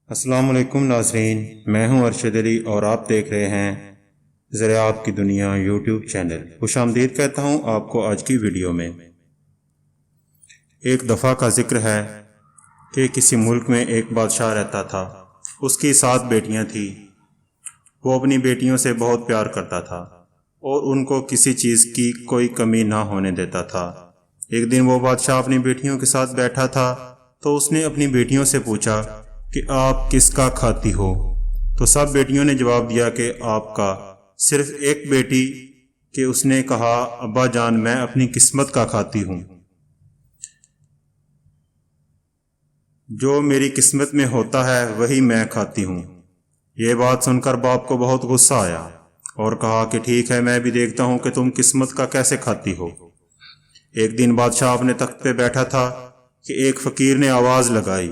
السلام علیکم ناظرین، میں ہوں ارشد علی اور آپ دیکھ رہے ہیں زراعت کی دنیا یوٹیوب چینل۔ خوش آمدید کہتا ہوں آپ کو آج کی ویڈیو میں۔ ایک دفعہ کا ذکر ہے کہ کسی ملک میں ایک بادشاہ رہتا تھا۔ اس کی 7 بیٹیاں تھیں۔ وہ اپنی بیٹیوں سے بہت پیار کرتا تھا اور ان کو کسی چیز کی کوئی کمی نہ ہونے دیتا تھا۔ ایک دن وہ بادشاہ اپنی بیٹیوں کے ساتھ بیٹھا تھا تو اس نے اپنی بیٹیوں سے پوچھا کہ آپ کس کا کھاتی ہو؟ تو سب بیٹیوں نے جواب دیا کہ آپ کا۔ صرف ایک بیٹی کہ اس نے کہا ابا جان میں اپنی قسمت کا کھاتی ہوں، جو میری قسمت میں ہوتا ہے وہی میں کھاتی ہوں۔ یہ بات سن کر باپ کو بہت غصہ آیا اور کہا کہ ٹھیک ہے، میں بھی دیکھتا ہوں کہ تم قسمت کا کیسے کھاتی ہو۔ ایک دن بادشاہ اپنے تخت پہ بیٹھا تھا کہ ایک فقیر نے آواز لگائی،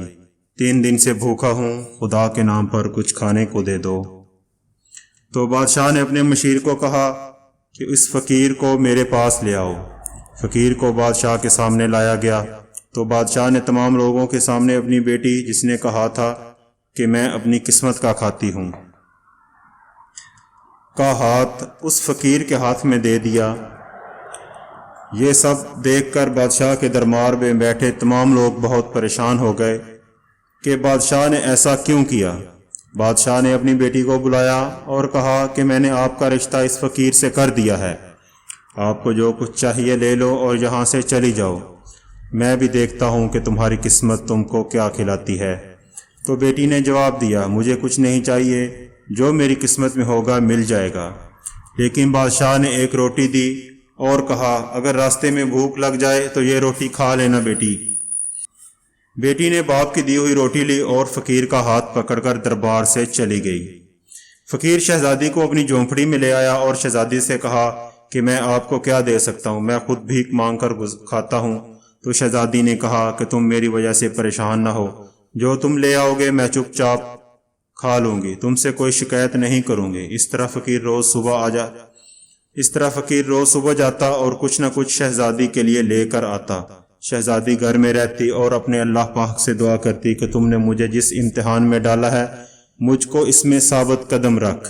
3 دن سے بھوکا ہوں، خدا کے نام پر کچھ کھانے کو دے دو۔ تو بادشاہ نے اپنے مشیر کو کہا کہ اس فقیر کو میرے پاس لے آؤ۔ فقیر کو بادشاہ کے سامنے لایا گیا تو بادشاہ نے تمام لوگوں کے سامنے اپنی بیٹی جس نے کہا تھا کہ میں اپنی قسمت کا کھاتی ہوں کا ہاتھ اس فقیر کے ہاتھ میں دے دیا۔ یہ سب دیکھ کر بادشاہ کے دربار میں بیٹھے تمام لوگ بہت پریشان ہو گئے کہ بادشاہ نے ایسا کیوں کیا۔ بادشاہ نے اپنی بیٹی کو بلایا اور کہا کہ میں نے آپ کا رشتہ اس فقیر سے کر دیا ہے، آپ کو جو کچھ چاہیے لے لو اور یہاں سے چلی جاؤ، میں بھی دیکھتا ہوں کہ تمہاری قسمت تم کو کیا کھلاتی ہے۔ تو بیٹی نے جواب دیا مجھے کچھ نہیں چاہیے، جو میری قسمت میں ہوگا مل جائے گا۔ لیکن بادشاہ نے ایک روٹی دی اور کہا اگر راستے میں بھوک لگ جائے تو یہ روٹی کھا لینا بیٹی۔ بیٹی نے باپ کی دی ہوئی روٹی لی اور فقیر کا ہاتھ پکڑ کر دربار سے چلی گئی۔ فقیر شہزادی کو اپنی جھونپڑی میں لے آیا اور شہزادی سے کہا کہ میں آپ کو کیا دے سکتا ہوں، میں خود بھیک مانگ کر کھاتا ہوں۔ تو شہزادی نے کہا کہ تم میری وجہ سے پریشان نہ ہو، جو تم لے آؤ گے میں چپ چاپ کھا لوں گی، تم سے کوئی شکایت نہیں کروں گی۔ اس طرح فقیر روز صبح جاتا اور کچھ نہ کچھ شہزادی کے لیے لے کر آتا۔ شہزادی گھر میں رہتی اور اپنے اللہ پاک سے دعا کرتی کہ تم نے مجھے جس امتحان میں ڈالا ہے مجھ کو اس میں ثابت قدم رکھ۔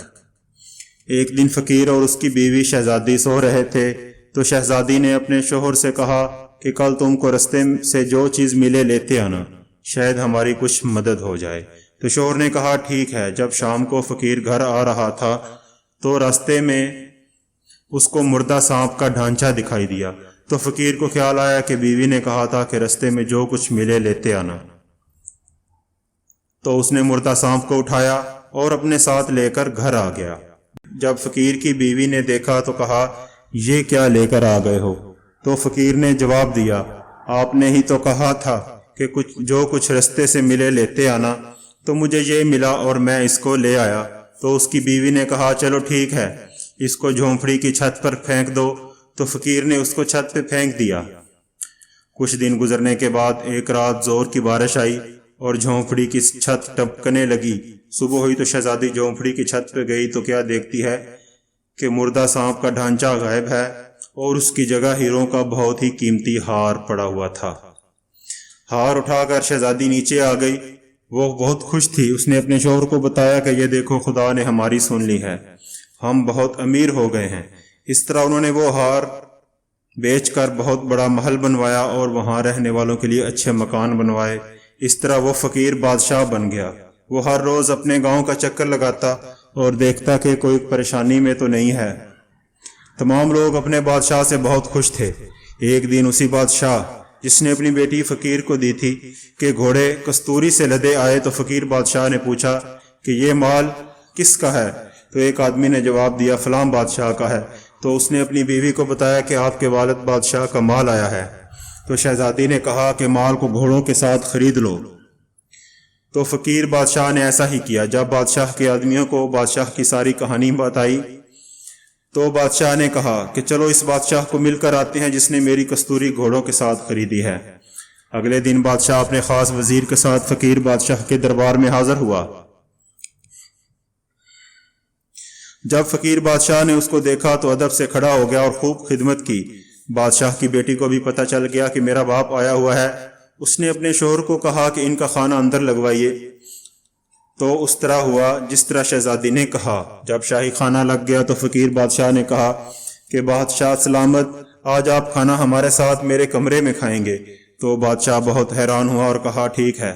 ایک دن فقیر اور اس کی بیوی شہزادی سو رہے تھے تو شہزادی نے اپنے شوہر سے کہا کہ کل تم کو رستے سے جو چیز ملے لیتے آنا، شاید ہماری کچھ مدد ہو جائے۔ تو شوہر نے کہا ٹھیک ہے۔ جب شام کو فقیر گھر آ رہا تھا تو راستے میں اس کو مردہ سانپ کا ڈھانچہ دکھائی دیا۔ تو فقیر کو خیال آیا کہ بیوی نے کہا تھا کہ رستے میں جو کچھ ملے لیتے آنا۔ تو اس نے مردہ سانپ کو اٹھایا اور اپنے ساتھ لے کر گھر آ گیا۔ جب فقیر کی بیوی نے دیکھا تو کہا یہ کیا لے کر آ گئے ہو؟ تو فقیر نے جواب دیا آپ نے ہی تو کہا تھا کہ جو کچھ رستے سے ملے لیتے آنا، تو مجھے یہ ملا اور میں اس کو لے آیا۔ تو اس کی بیوی نے کہا چلو ٹھیک ہے، اس کو جھونپڑی کی چھت پر پھینک دو۔ تو فقیر نے اس کو چھت پہ پھینک دیا۔ کچھ دن گزرنے کے بعد ایک رات زور کی بارش آئی اور جھونپڑی کی چھت ٹپکنے لگی۔ صبح ہوئی تو شہزادی جھونپڑی کی چھت پہ گئی تو کیا دیکھتی ہے کہ مردہ سانپ کا ڈھانچہ غائب ہے اور اس کی جگہ ہیروں کا بہت ہی قیمتی ہار پڑا ہوا تھا۔ ہار اٹھا کر شہزادی نیچے آ گئی۔ وہ بہت خوش تھی۔ اس نے اپنے شوہر کو بتایا کہ یہ دیکھو خدا نے ہماری سن لی ہے، ہم بہت امیر ہو گئے ہیں۔ اس طرح انہوں نے وہ ہار بیچ کر بہت بڑا محل بنوایا اور وہاں رہنے والوں کے لیے اچھے مکان بنوائے۔ اس طرح وہ فقیر بادشاہ بن گیا۔ وہ ہر روز اپنے گاؤں کا چکر لگاتا اور دیکھتا کہ کوئی پریشانی میں تو نہیں ہے۔ تمام لوگ اپنے بادشاہ سے بہت خوش تھے۔ ایک دن اسی بادشاہ جس نے اپنی بیٹی فقیر کو دی تھی کہ گھوڑے کستوری سے لدے آئے تو فقیر بادشاہ نے پوچھا کہ یہ مال کس کا ہے؟ تو ایک آدمی نے جواب دیا فلاں بادشاہ کا ہے۔ تو اس نے اپنی بیوی کو بتایا کہ آپ کے والد بادشاہ کا مال آیا ہے۔ تو شہزادی نے کہا کہ مال کو گھوڑوں کے ساتھ خرید لو۔ تو فقیر بادشاہ نے ایسا ہی کیا۔ جب بادشاہ کے آدمیوں کو بادشاہ کی ساری کہانی بتائی تو بادشاہ نے کہا کہ چلو اس بادشاہ کو مل کر آتے ہیں جس نے میری کستوری گھوڑوں کے ساتھ خریدی ہے۔ اگلے دن بادشاہ اپنے خاص وزیر کے ساتھ فقیر بادشاہ کے دربار میں حاضر ہوا۔ جب فقیر بادشاہ نے اس کو دیکھا تو ادب سے کھڑا ہو گیا اور خوب خدمت کی۔ بادشاہ کی بیٹی کو بھی پتہ چل گیا کہ میرا باپ آیا ہوا ہے۔ اس نے اپنے شوہر کو کہا کہ ان کا کھانا اندر لگوائیے۔ تو اس طرح ہوا جس طرح شہزادی نے کہا۔ جب شاہی کھانا لگ گیا تو فقیر بادشاہ نے کہا کہ بادشاہ سلامت، آج آپ کھانا ہمارے ساتھ میرے کمرے میں کھائیں گے۔ تو بادشاہ بہت حیران ہوا اور کہا ٹھیک ہے۔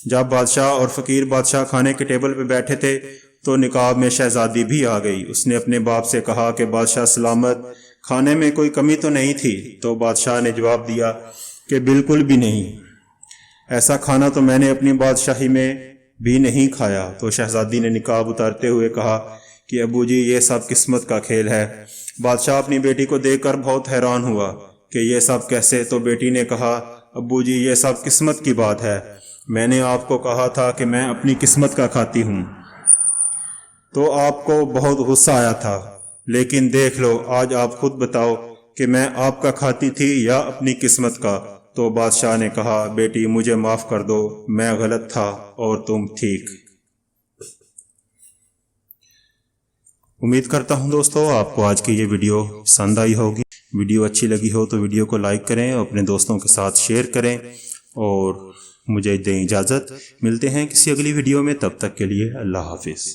جب بادشاہ اور فقیر بادشاہ کھانے کے ٹیبل پہ بیٹھے تھے تو نقاب میں شہزادی بھی آ گئی۔ اس نے اپنے باپ سے کہا کہ بادشاہ سلامت، کھانے میں کوئی کمی تو نہیں تھی؟ تو بادشاہ نے جواب دیا کہ بالکل بھی نہیں، ایسا کھانا تو میں نے اپنی بادشاہی میں بھی نہیں کھایا۔ تو شہزادی نے نقاب اتارتے ہوئے کہا کہ ابو جی، یہ سب قسمت کا کھیل ہے۔ بادشاہ اپنی بیٹی کو دیکھ کر بہت حیران ہوا کہ یہ سب کیسے؟ تو بیٹی نے کہا ابو جی، یہ سب قسمت کی بات ہے، میں نے آپ کو کہا تھا کہ میں اپنی قسمت کا کھاتی ہوں، تو آپ کو بہت غصہ آیا تھا، لیکن دیکھ لو آج آپ خود بتاؤ کہ میں آپ کا کھاتی تھی یا اپنی قسمت کا۔ تو بادشاہ نے کہا بیٹی مجھے معاف کر دو، میں غلط تھا اور تم ٹھیک۔ امید کرتا ہوں دوستو آپ کو آج کی یہ ویڈیو پسند آئی ہوگی۔ ویڈیو اچھی لگی ہو تو ویڈیو کو لائک کریں اور اپنے دوستوں کے ساتھ شیئر کریں، اور مجھے دیں اجازت، ملتے ہیں کسی اگلی ویڈیو میں، تب تک کے لیے اللہ حافظ۔